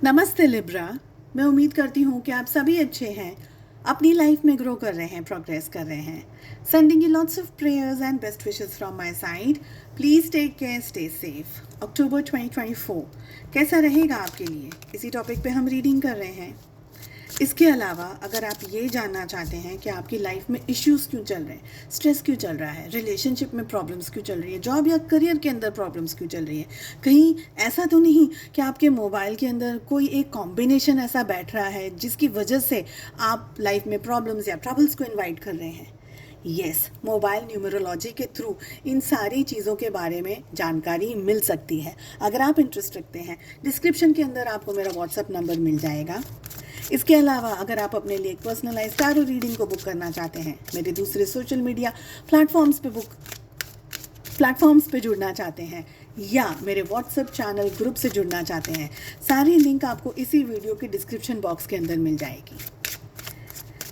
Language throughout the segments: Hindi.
नमस्ते लिब्रा। मैं उम्मीद करती हूँ कि आप सभी अच्छे हैं, अपनी लाइफ में ग्रो कर रहे हैं, प्रोग्रेस कर रहे हैं। Sending you lots of prayers and best wishes from my side. Please take care, stay safe. अक्टूबर 2024 कैसा रहेगा आपके लिए, इसी टॉपिक पे हम रीडिंग कर रहे हैं। इसके अलावा अगर आप ये जानना चाहते हैं कि आपकी लाइफ में इश्यूज़ क्यों चल रहे हैं, स्ट्रेस क्यों चल रहा है, रिलेशनशिप में प्रॉब्लम्स क्यों चल रही है, जॉब या करियर के अंदर प्रॉब्लम्स क्यों चल रही है, कहीं ऐसा तो नहीं कि आपके मोबाइल के अंदर कोई एक कॉम्बिनेशन ऐसा बैठ रहा है जिसकी वजह से आप लाइफ में प्रॉब्लम्स या ट्रबल्स को इन्वाइट कर रहे हैं। यस, मोबाइल न्यूमरोलॉजी के थ्रू इन सारी चीज़ों के बारे में जानकारी मिल सकती है। अगर आप इंटरेस्ट रखते हैं, डिस्क्रिप्शन के अंदर आपको मेरा व्हाट्सएप नंबर मिल जाएगा। इसके अलावा अगर आप अपने लिए एक पर्सनलाइज टैरो रीडिंग को बुक करना चाहते हैं, मेरे दूसरे सोशल मीडिया प्लेटफॉर्म्स पे जुड़ना चाहते हैं या मेरे व्हाट्सएप चैनल ग्रुप से जुड़ना चाहते हैं, सारी लिंक आपको इसी वीडियो के डिस्क्रिप्शन बॉक्स के अंदर मिल जाएगी।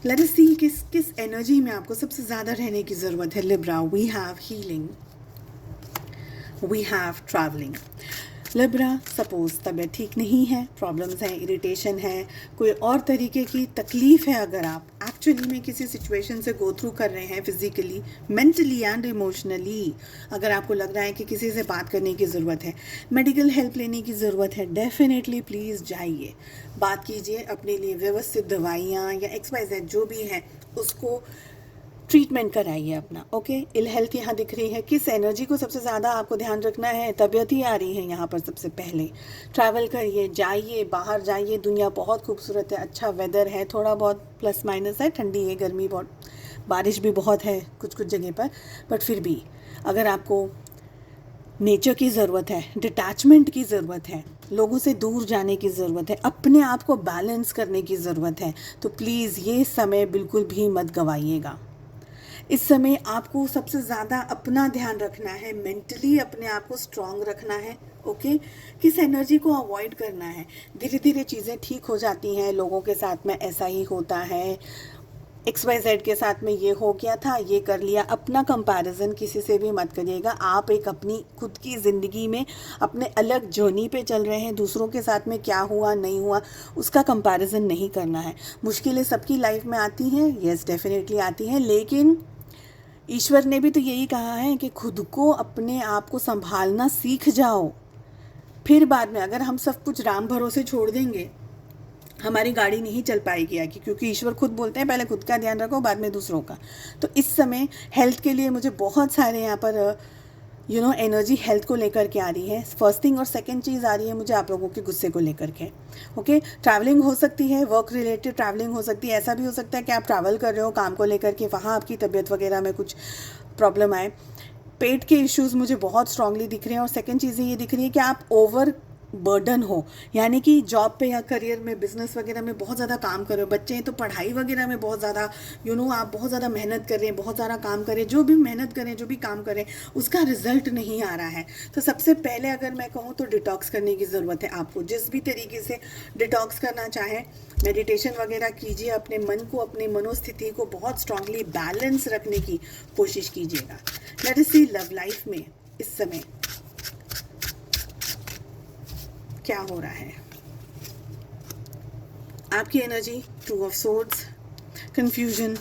लेट अस सी किस एनर्जी में आपको सबसे ज़्यादा रहने की ज़रूरत है Libra. We have healing, we have travelling. Libra, suppose तबीयत ठीक नहीं है, प्रॉब्लम्स हैं, इरिटेशन है, कोई और तरीके की तकलीफ़ है, अगर आप एक्चुअली में किसी सिचुएशन से गो थ्रू कर रहे हैं फिज़िकली, मेंटली एंड इमोशनली, अगर आपको लग रहा है कि किसी से बात करने की ज़रूरत है, मेडिकल हेल्प लेने की ज़रूरत है, डेफिनेटली प्लीज़ जाइए, बात कीजिए, अपने लिए व्यवस्थित दवाइयाँ या XYZ जो भी है उसको ट्रीटमेंट कराइए अपना। ओके, इल हेल्थ यहाँ दिख रही है। किस एनर्जी को सबसे ज़्यादा आपको ध्यान रखना है? तबीयत ही आ रही है यहाँ पर सबसे पहले। ट्रैवल करिए, जाइए, बाहर जाइए, दुनिया बहुत खूबसूरत है, अच्छा वेदर है, थोड़ा बहुत प्लस माइनस है, ठंडी है, गर्मी बहुत, बारिश भी बहुत है कुछ कुछ जगह पर, बट फिर भी अगर आपको नेचर की ज़रूरत है, डिटैचमेंट की ज़रूरत है, लोगों से दूर जाने की ज़रूरत है, अपने आप को बैलेंस करने की ज़रूरत है, तो प्लीज़ ये समय बिल्कुल भी मत गंवाइएगा। इस समय आपको सबसे ज़्यादा अपना ध्यान रखना है, मेंटली अपने आप को स्ट्रॉन्ग रखना है। ओके, किस एनर्जी को अवॉइड करना है? धीरे धीरे चीज़ें ठीक हो जाती हैं, लोगों के साथ में ऐसा ही होता है, XYZ के साथ में ये हो गया था, ये कर लिया। अपना कंपैरिजन किसी से भी मत करिएगा। आप एक अपनी खुद की ज़िंदगी में अपने अलग जर्नी पे चल रहे हैं, दूसरों के साथ में क्या हुआ नहीं हुआ उसका कंपैरिजन नहीं करना है। मुश्किलें सबकी लाइफ में आती हैं, यस डेफिनेटली आती हैं, लेकिन ईश्वर ने भी तो यही कहा है कि खुद को, अपने आप को संभालना सीख जाओ, फिर बाद में अगर हम सब कुछ राम भरोसे छोड़ देंगे, हमारी गाड़ी नहीं चल पाएगी आगे, क्योंकि ईश्वर खुद बोलते हैं पहले खुद का ध्यान रखो, बाद में दूसरों का। तो इस समय हेल्थ के लिए मुझे बहुत सारे यहाँ पर एनर्जी हेल्थ को लेकर के आ रही है, फर्स्ट थिंग। और सेकंड चीज़ आ रही है मुझे आप लोगों के गुस्से को लेकर के। ओके, ट्रैवलिंग हो सकती है, वर्क रिलेटेड ट्रैवलिंग हो सकती है, ऐसा भी हो सकता है कि आप ट्रैवल कर रहे हो काम को लेकर के, वहाँ आपकी तबीयत वगैरह में कुछ प्रॉब्लम आए। पेट के इश्यूज़ मुझे बहुत स्ट्रांगली दिख रहे हैं। और सेकंड चीज़ें ये दिख रही है कि आप ओवर बर्डन हो, यानी कि जॉब पे या करियर में, बिजनेस वगैरह में बहुत ज़्यादा काम कर रहे हो। बच्चे हैं तो पढ़ाई वगैरह में बहुत ज़्यादा आप बहुत ज़्यादा मेहनत कर रहे हैं, बहुत सारा काम करें, जो भी मेहनत करें, जो भी काम करें, उसका रिजल्ट नहीं आ रहा है। तो सबसे पहले अगर मैं कहूँ तो डिटॉक्स करने की ज़रूरत है आपको। जिस भी तरीके से डिटॉक्स करना चाहें, मेडिटेशन वगैरह कीजिए, अपने मन को, अपने मनोस्थिति को बहुत स्ट्रांगली बैलेंस रखने की कोशिश कीजिएगा। लेट अस सी लव लाइफ में इस समय क्या हो रहा है। आपकी energy, two of swords, confusion,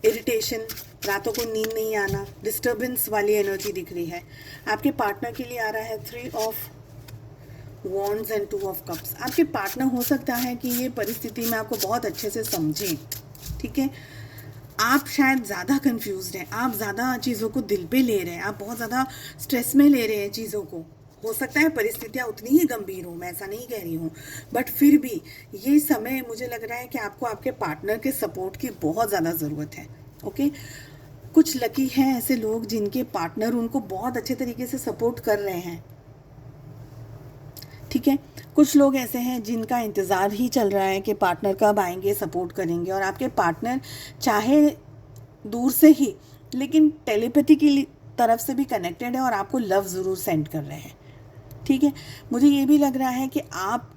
irritation, रातों को नींद नहीं आना, डिस्टर्बेंस वाली एनर्जी दिख रही है। आपके पार्टनर के लिए आ रहा है 3 of wands and 2 of cups. आपके पार्टनर हो सकता है कि ये परिस्थिति में आपको बहुत अच्छे से समझें, ठीक है। आप शायद ज़्यादा कंफ्यूज्ड हैं, आप ज़्यादा चीज़ों को दिल पे ले रहे हैं, आप बहुत ज़्यादा स्ट्रेस में ले रहे हैं चीज़ों को। हो सकता है परिस्थितियाँ उतनी ही गंभीर हो, मैं ऐसा नहीं कह रही हूँ, बट फिर भी ये समय मुझे लग रहा है कि आपको आपके पार्टनर के सपोर्ट की बहुत ज़्यादा ज़रूरत है। ओके, कुछ लकी हैं ऐसे लोग जिनके पार्टनर उनको बहुत अच्छे तरीके से सपोर्ट कर रहे हैं, ठीक है। कुछ लोग ऐसे हैं जिनका इंतज़ार ही चल रहा है कि पार्टनर कब आएंगे, सपोर्ट करेंगे। और आपके पार्टनर चाहे दूर से ही, लेकिन टेलीपैथी की तरफ से भी कनेक्टेड है और आपको लव ज़रूर सेंड कर रहे हैं, ठीक है। मुझे ये भी लग रहा है कि आप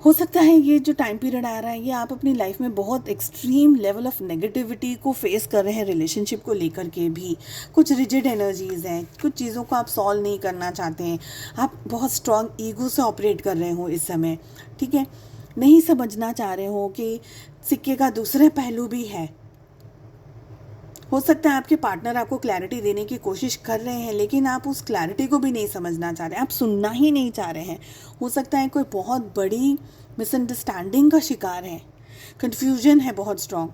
हो सकता है ये जो टाइम पीरियड आ रहा है ये आप अपनी लाइफ में बहुत एक्सट्रीम लेवल ऑफ नेगेटिविटी को फेस कर रहे हैं, रिलेशनशिप को लेकर के भी कुछ रिजिड एनर्जीज़ हैं, कुछ चीज़ों को आप सॉल्व नहीं करना चाहते हैं, आप बहुत स्ट्रॉन्ग ईगो से ऑपरेट कर रहे हो इस समय, ठीक है, नहीं समझना चाह रहे हो कि सिक्के का दूसरे पहलू भी है। हो सकता है आपके पार्टनर आपको क्लैरिटी देने की कोशिश कर रहे हैं लेकिन आप उस क्लैरिटी को भी नहीं समझना चाह रहे, आप सुनना ही नहीं चाह रहे हैं। हो सकता है कोई बहुत बड़ी मिसअंडरस्टैंडिंग का शिकार है, कन्फ्यूजन है बहुत स्ट्रॉन्ग।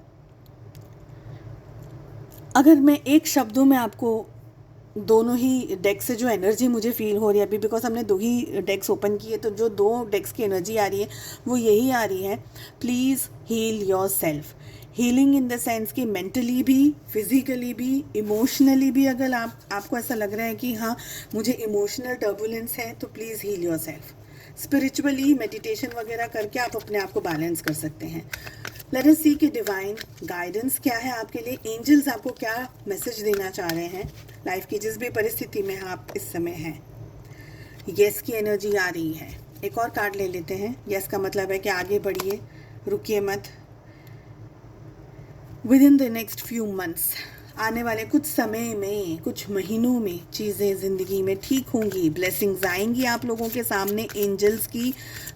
अगर मैं एक शब्दों में आपको दोनों ही डेक से जो एनर्जी मुझे फील हो रही है अभी, बिकॉज हमने दो ही डेक्स ओपन किए, तो जो दो डेक्स की एनर्जी आ रही है वो यही आ रही है, please heal yourself. Healing in the sense कि मेंटली भी, फिजिकली भी, इमोशनली भी। अगर आपको ऐसा लग रहा है कि हाँ मुझे इमोशनल टर्बुलेंस है तो please heal yourself. Spiritually meditation वगैरह करके आप अपने आप को बैलेंस कर सकते हैं। लेट अस सी कि डिवाइन गाइडेंस क्या है आपके लिए, एंजल्स आपको क्या मैसेज देना चाह रहे हैं लाइफ की जिस भी परिस्थिति में आप इस समय हैं। यस की एनर्जी आ रही है। एक और कार्ड ले लेते हैं। यस का मतलब है कि आगे बढ़िए, रुकिए मत। With in the next few months, आने वाले कुछ समय में, कुछ महीनों में चीज़ें ज़िंदगी में ठीक होंगी, ब्लेसिंग्स आएंगी आप लोगों के सामने। एंजल्स की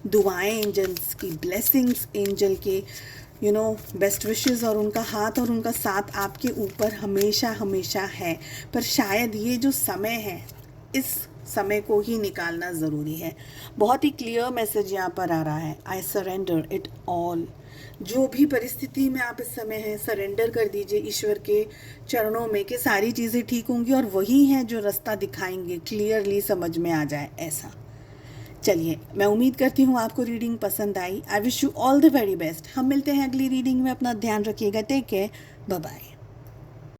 दुआएं, एंजल्स की ब्लेसिंग्स, एंजल के बेस्ट विशेस और उनका हाथ और उनका साथ आपके ऊपर हमेशा हमेशा है। पर शायद ये जो समय है, इस समय को ही निकालना ज़रूरी है। बहुत ही क्लियर मैसेज यहाँ पर आ रहा है, आई सरेंडर इट ऑल। जो भी परिस्थिति में आप इस समय हैं, सरेंडर कर दीजिए ईश्वर के चरणों में कि सारी चीज़ें ठीक होंगी और वही हैं जो रास्ता दिखाएंगे, क्लियरली समझ में आ जाए ऐसा। चलिए, मैं उम्मीद करती हूँ आपको रीडिंग पसंद आई। I wish you all the very best. हम मिलते हैं अगली रीडिंग में। अपना ध्यान रखिएगा। Take care, bye bye.